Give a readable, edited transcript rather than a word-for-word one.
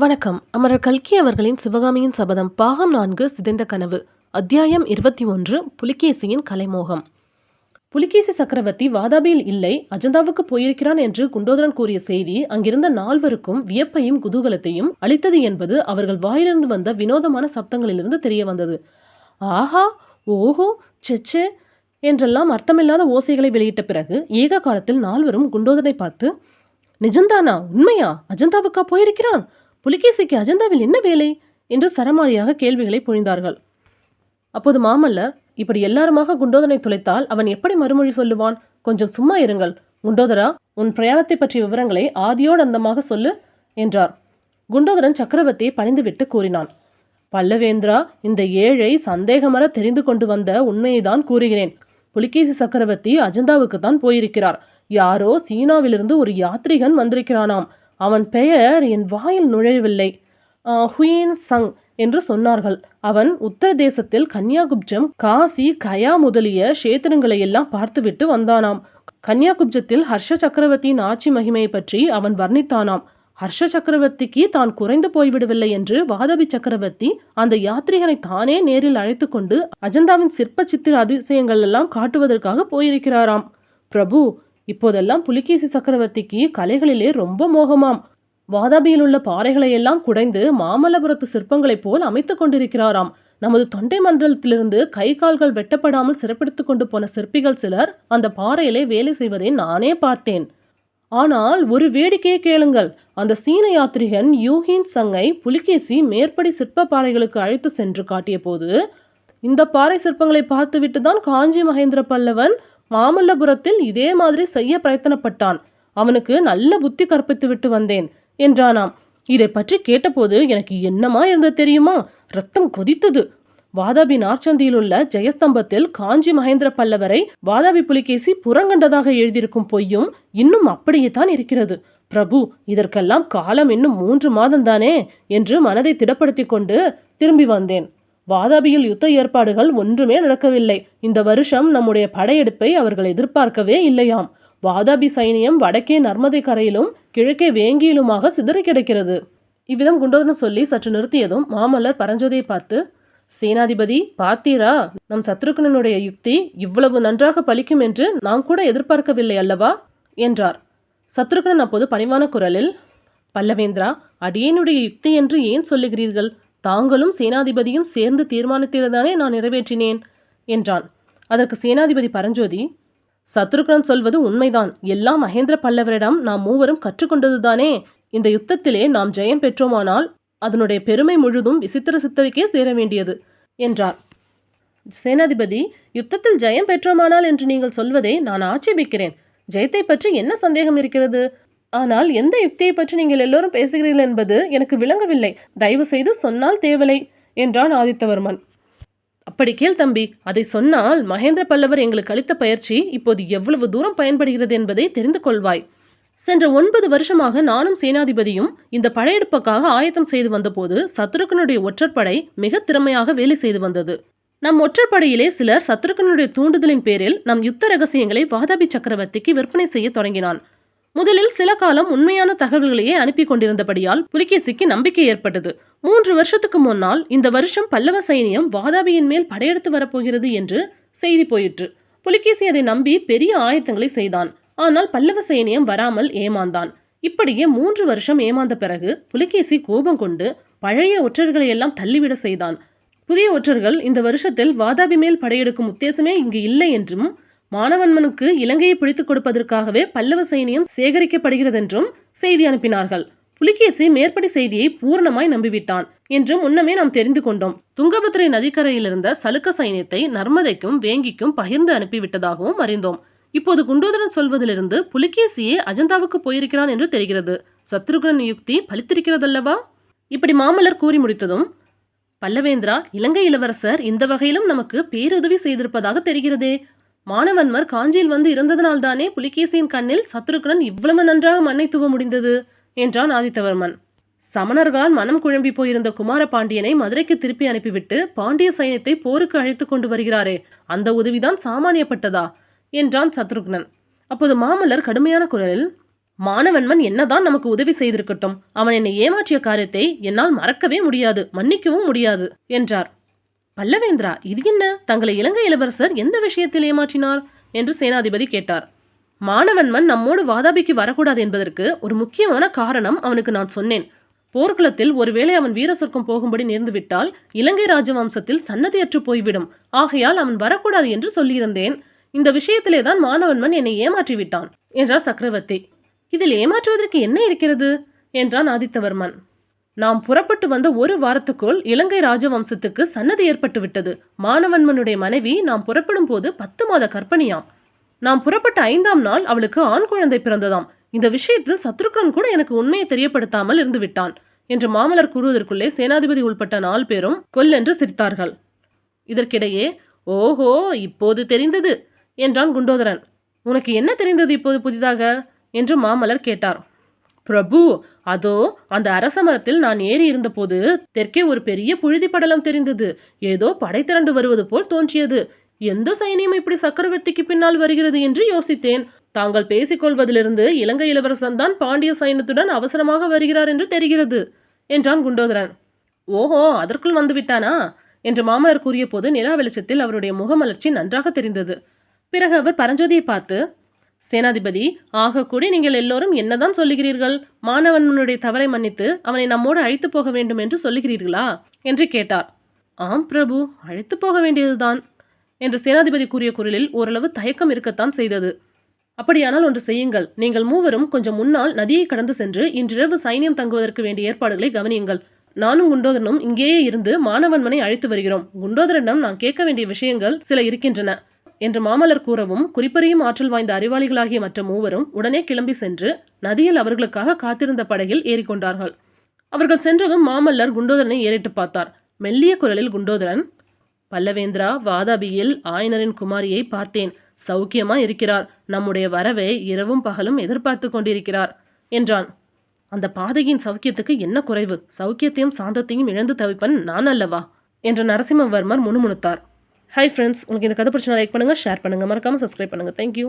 வணக்கம். அமரர் கல்கி அவர்களின் சிவகாமியின் சபதம் பாகம் 4 சிதைந்த கனவு அத்தியாயம் 21 புலிகேசியின் கலைமோகம். புலிகேசி சக்கரவர்த்தி வாதாபியில் இல்லை, அஜந்தாவுக்கு போயிருக்கிறான் என்று குண்டோதரன் கூறிய செய்தி அங்கிருந்த நால்வருக்கும் வியப்பையும் குதூகலத்தையும் அளித்தது என்பது அவர்கள் வாயிலிருந்து வந்த வினோதமான சப்தங்களிலிருந்து தெரிய வந்தது. ஆஹா, ஓஹோ, செச்சே என்றெல்லாம் அர்த்தமில்லாத ஓசைகளை வெளியிட்ட பிறகு ஏக காலத்தில் நால்வரும் குண்டோதரனை பார்த்து, நிஜந்தானா, உண்மையா, அஜந்தாவுக்கா போயிருக்கிறான்? புலிகேசிக்கு அஜந்தாவில் என்ன வேலை என்று சரமாரியாக கேள்விகளை பொழிந்தார்கள். அப்போது மாமல்லர், இப்படி எல்லாருமாக குண்டோதரனை துளைத்தால் அவன் எப்படி மறுமொழி சொல்லுவான்? கொஞ்சம் சும்மா இருங்கள். குண்டோதரா, உன் பிரயாணத்தை பற்றிய விவரங்களை ஆதியோடு அந்தமாக சொல்லு என்றார். குண்டோதரன் சக்கரவர்த்தியை பணிந்துவிட்டு கூறினான். பல்லவேந்திரா, இந்த ஏழை சந்தேகமற தெரிந்து கொண்டு வந்த உண்மையைதான் கூறுகிறேன். புலிகேசி சக்கரவர்த்தி அஜந்தாவுக்கு தான் போயிருக்கிறார். யாரோ சீனாவிலிருந்து ஒரு யாத்ரிகன் வந்திருக்கிறானாம். அவன் பெயர் என் வாயில் நுழையவில்லை. ஹுயின் சங் என்று சொன்னார்கள். அவன் உத்தரதேசத்தில் கன்யாகுப்ஜம், காசி, கயா முதலிய கஷேத்திரங்களை எல்லாம் பார்த்துவிட்டு வந்தானாம். கன்யாகுப்ஜத்தில் ஹர்ஷ சக்கரவர்த்தியின் ஆட்சி மகிமையை பற்றி அவன் வர்ணித்தானாம். ஹர்ஷ சக்கரவர்த்திக்கு தான் குறைந்து போய்விடவில்லை என்று வாதாபி சக்கரவர்த்தி அந்த யாத்ரிகனை தானே நேரில் அழைத்து கொண்டு அஜந்தாவின் சிற்ப சித்திர அதிசயங்கள் எல்லாம் காட்டுவதற்காக போயிருக்கிறாராம். பிரபு, இப்போதெல்லாம் புலிகேசி சக்கரவர்த்திக்கு கலைகளிலே ரொம்ப மோகமாம். வாதாபியில் உள்ள பாறைகளையெல்லாம் குடைந்து மாமல்லபுரத்து சிற்பங்களைப் போல் அமைத்து கொண்டிருக்கிறாராம். நமது தொண்டை மண்டலத்திலிருந்து கை கால்கள் வெட்டப்படாமல் சிறப்பிடித்து கொண்டு போன சிற்பிகள் சிலர் அந்த பாறையிலே வேலை செய்வதை நானே பார்த்தேன். ஆனால் ஒரு வேடிக்கையை கேளுங்கள். அந்த சீன யாத்ரிகன் யூஹின் சங்கை புலிகேசி மேற்படி சிற்ப பாறைகளுக்கு அழைத்து சென்று காட்டிய போது, இந்த பாறை சிற்பங்களை பார்த்துவிட்டு தான் காஞ்சி மகேந்திர பல்லவன் மாமல்லபுரத்தில் இதே மாதிரி செய்ய பிரயத்தனப்பட்டான். அவனுக்கு நல்ல புத்தி கற்பித்து விட்டு வந்தேன் என்றானாம். இதை பற்றி கேட்டபோது எனக்கு என்னமா இருந்தது தெரியுமா? ரத்தம் கொதித்தது. வாதாபி நார்ச்சந்தியில் உள்ள ஜெயஸ்தம்பத்தில் காஞ்சி மகேந்திர பல்லவரை வாதாபி புலிகேசி புறங்கண்டதாக எழுதியிருக்கும் பொய்யும் இன்னும் அப்படியே தான் இருக்கிறது. பிரபு, இதற்கெல்லாம் காலம் இன்னும் 3 மாதம்தானே என்று மனதை திடப்படுத்தி கொண்டு திரும்பி வந்தேன். வாதாபியில் யுத்த ஏற்பாடுகள் ஒன்றுமே நடக்கவில்லை. இந்த வருஷம் நம்முடைய படையெடுப்பை அவர்கள் எதிர்பார்க்கவே இல்லையாம். வாதாபி சைனியம் வடக்கே நர்மதை கரையிலும் கிழக்கே வேங்கியிலுமாக சிதறி கிடக்கிறது. இவ்விதம் குண்டோதரன் சொல்லி சற்று நிறுத்தியதும் மாமல்லர் பரஞ்சோதியை பார்த்து, சேனாதிபதி, பார்த்தீரா, நம் சத்ருக்னனுடைய யுக்தி இவ்வளவு நன்றாக பலிக்கும் என்று நாம் கூட எதிர்பார்க்கவில்லை அல்லவா என்றார். சத்ருக்னன் அப்போது பணிவான குரலில், பல்லவேந்திரா, அடியேனுடைய யுக்தி என்று ஏன் சொல்லுகிறீர்கள்? தாங்களும் சேனாதிபதியும் சேர்ந்து தீர்மானித்ததானே நான் நிறைவேற்றினேன் என்றான். அதற்கு சேனாதிபதி பரஞ்சோதி, சத்ருக்னன் சொல்வது உண்மைதான். எல்லாம் மகேந்திர பல்லவரிடம் நாம் மூவரும் கற்றுக்கொண்டதுதானே. இந்த யுத்தத்திலே நாம் ஜெயம் பெற்றோமானால் அதனுடைய பெருமை முழுதும் விசித்திர சித்தருக்கே சேர வேண்டியது என்றார். சேனாதிபதி, யுத்தத்தில் ஜெயம் பெற்றோமானால் என்று நீங்கள் சொல்வதை நான் ஆட்சேபிக்கிறேன். ஜெயத்தை பற்றி என்ன சந்தேகம் இருக்கிறது? ஆனால் எந்த யுக்தியை பற்றி நீங்கள் எல்லோரும் பேசுகிறீர்கள் என்பது எனக்கு விளங்கவில்லை. தயவு செய்து சொன்னால் தேவலை என்றான் ஆதித்தவர்மன். அப்படி கேள் தம்பி, அதை சொன்னால் மகேந்திர பல்லவர் எங்களுக்கு அளித்த பயிற்சி இப்போது எவ்வளவு தூரம் பயன்படுகிறது என்பதை தெரிந்து கொள்வாய். சென்ற 9 வருஷமாக நானும் சேனாதிபதியும் இந்த படையெடுப்புக்காக ஆயத்தம் செய்து வந்தபோது சத்ருக்கனுடைய ஒற்றற்படை மிக திறமையாக வேலை செய்து வந்தது. நம் ஒற்றற்படையிலே சிலர் சத்ருக்கனுடைய தூண்டுதலின் பேரில் நம் யுத்த ரகசியங்களை வாதாபி சக்கரவர்த்திக்கு விற்பனை செய்ய தொடங்கினான். முதலில் சில காலம் உண்மையான தகவல்களையே அனுப்பி கொண்டிருந்தபடியால் புலிகேசிக்கு நம்பிக்கை ஏற்பட்டது. 3 வருஷத்துக்கு முன்னால் இந்த வருஷம் பல்லவ சைனியம் வாதாபியின் மேல் படையெடுத்து வரப்போகிறது என்று செய்தி போயிற்று. புலிகேசி அதை நம்பி பெரிய ஆயத்தங்களை செய்தான். ஆனால் பல்லவ சைனியம் வராமல் ஏமாந்தான். இப்படியே 3 வருஷம் ஏமாந்த பிறகு புலிகேசி கோபம் கொண்டு பழைய ஒற்றர்களை எல்லாம் தள்ளிவிட செய்தான். புதிய ஒற்றர்கள் இந்த வருஷத்தில் வாதாபி மேல் படையெடுக்கும் உத்தேசமே இங்கு இல்லை என்றும், மானவன்மனுக்கு இலங்கையை பிடித்துக் கொடுப்பதற்காகவே பல்லவ சைனியம் சேகரிக்கப்படுகிறதென்றும் செய்தி அனுப்பினார்கள். புலிகேசி மேற்படி செய்தியை பூரணமாய் நம்பிவிட்டான் என்றும் முன்னமே நாம் தெரிந்து கொண்டோம். துங்கபத்ரை நதிக்கரையில் இருந்த சலுக்க சைனியத்தை நர்மதைக்கும் வேங்கிக்கும் பகிர்ந்து அனுப்பிவிட்டதாகவும் அறிந்தோம். இப்போது குண்டோதரன் சொல்வதிலிருந்து புலிகேசியே அஜந்தாவுக்கு போயிருக்கிறான் என்று தெரிகிறது. சத்ருகன் யுக்தி பலித்திருக்கிறதல்லவா? இப்படி மாமல்லர் கூறி முடித்ததும், பல்லவேந்திரா, இலங்கை இளவரசர் இந்த வகையிலும் நமக்கு பேருதவி செய்திருப்பதாக தெரிகிறதே. மானவன்மர் காஞ்சியில் வந்து இருந்ததனால்தானே புலிகேசியின் கண்ணில் சத்ருக்னன் இவ்வளவு நன்றாக மண்ணை தூவ முடிந்தது என்றான் ஆதித்தவர்மன். சமணர்களால் மனம் குழம்பி போயிருந்த குமார பாண்டியனை மதுரைக்கு திருப்பி அனுப்பிவிட்டு பாண்டிய சைன்யத்தை போருக்கு அழைத்து கொண்டு வருகிறாரே, அந்த உதவிதான் சாமானியப்பட்டதா என்றான் சத்ருக்னன். அப்போது மாமல்லர் கடுமையான குரலில், மானவன்மன் என்னதான் நமக்கு உதவி செய்திருக்கட்டும், அவன் என்னை ஏமாற்றிய காரியத்தை என்னால் மறக்கவே முடியாது, மன்னிக்கவும் முடியாது என்றார். பல்லவேந்திரா, இது என்ன? தங்களை இலங்கை இளவரசர் எந்த விஷயத்தில் ஏமாற்றினார் என்று சேனாதிபதி கேட்டார். மானவன்மன் நம்மோடு வாதாபிக்கு வரக்கூடாது என்பதற்கு ஒரு முக்கியமான காரணம் அவனுக்கு நான் சொன்னேன். போர்க்களத்தில் ஒருவேளை அவன் வீர சொர்க்கம் போகும்படி நேர்ந்துவிட்டால் இலங்கை ராஜவம்சத்தில் சன்னதியற்று போய்விடும். ஆகையால் அவன் வரக்கூடாது என்று சொல்லியிருந்தேன். இந்த விஷயத்திலே தான் மானவன்மன் என்னை ஏமாற்றி விட்டான் என்றார் சக்கரவர்த்தி. இதில் ஏமாற்றுவதற்கு என்ன இருக்கிறது என்றான் ஆதித்தவர்மன். நாம் புறப்பட்டு வந்த ஒரு வாரத்துக்குள் இலங்கை ராஜவம்சத்துக்கு சன்னதி ஏற்பட்டு விட்டது. மானவன்மனுடைய மனைவி நாம் புறப்படும் போது 10 மாத கர்ப்பிணியாம். நாம் புறப்பட்ட 5ஆம் நாள் அவளுக்கு ஆண் குழந்தை பிறந்ததாம். இந்த விஷயத்தில் சத்ருக்கன் கூட எனக்கு உண்மையை தெரியப்படுத்தாமல் இருந்து விட்டான் என்று மாமல்லர் கூறுவதற்குள்ளே சேனாதிபதி உள்பட்ட 4 பேரும் கொல்லென்று சிரித்தார்கள். இதற்கிடையே, ஓஹோ, இப்போது தெரிந்தது என்றான் குண்டோதரன். உனக்கு என்ன தெரிந்தது இப்போது புதிதாக என்று மாமல்லர் கேட்டார். பிரபு, அதோ அந்த அரச மரத்தில் நான் ஏறி இருந்தபோது தெற்கே ஒரு பெரிய புழுதி படலம் தெரிந்தது. ஏதோ படை திரண்டு வருவது போல் தோன்றியது. எந்த சைனியம் இப்படி சக்கரவர்த்திக்கு பின்னால் வருகிறது என்று யோசித்தேன். தாங்கள் பேசிக்கொள்வதிலிருந்து இலங்கை இளவரசன் தான் பாண்டிய சைன்யத்துடன் அவசரமாக வருகிறார் என்று தெரிகிறது என்றான் குண்டோதரன். ஓஹோ, அதற்குள் வந்து விட்டானா என்று மாமல்லர் கூறிய போது நிலா வெளிச்சத்தில் அவருடைய முகமலர்ச்சி நன்றாக தெரிந்தது. பிறகு அவர் பரஞ்சோதியை பார்த்து, சேனாதிபதி, ஆகக்கூடி நீங்கள் எல்லோரும் என்னதான் சொல்லுகிறீர்கள்? மானவன்மனுடைய தவறை மன்னித்து அவனை நம்மோடு அழைத்து போக வேண்டும் என்று சொல்லுகிறீர்களா என்று கேட்டார். ஆம் பிரபு, அழைத்து போக வேண்டியதுதான் என்று சேனாதிபதி கூறிய குரலில் ஓரளவு தயக்கம் இருக்கத்தான் செய்தது. அப்படியானால் ஒன்று செய்யுங்கள். நீங்கள் மூவரும் கொஞ்சம் முன்னால் நதியை கடந்து சென்று இன்றிரவு சைனியம் தங்குவதற்கு வேண்டிய ஏற்பாடுகளை கவனியுங்கள். நானும் குண்டோதரனும் இங்கேயே இருந்து மானவன்மனை அழைத்து வருகிறோம். குண்டோதரனிடம் நான் கேட்க வேண்டிய விஷயங்கள் சில இருக்கின்றன என்று மாமல்லர் கூறவும், குறிப்பறியும் ஆற்றல் வாய்ந்த அறிவாளிகளாகிய மற்ற மூவரும் உடனே கிளம்பி சென்று நதியில் அவர்களுக்காக காத்திருந்த படகில் ஏறிக்கொண்டார்கள். அவர்கள் சென்றதும் மாமல்லர் குண்டோதரனை ஏறிட்டு பார்த்தார். மெல்லிய குரலில் குண்டோதரன், பல்லவேந்திரா, வாதாபியில் ஆயனரின் குமாரியை பார்த்தேன். சௌக்கியமா இருக்கிறார். நம்முடைய வரவை இரவும் பகலும் எதிர்பார்த்து கொண்டிருக்கிறார் என்றான். அந்த பாதகியின் சௌக்கியத்துக்கு என்ன குறைவு? சௌக்கியத்தையும் சாந்தத்தையும் இழந்து தவிப்பன் நான் அல்லவா என்று நரசிம்மவர்மர் முணுமுணுத்தார். ஹாய் ஃப்ரெண்ட்ஸ், உங்களுக்கு இந்த கதை பிடிச்சா லைக் பண்ணுங்கள், ஷேர் பண்ணுங்கள், மறக்காமல் சப்ஸ்கிரைப் பண்ணுங்கள். தேங்க்யூ.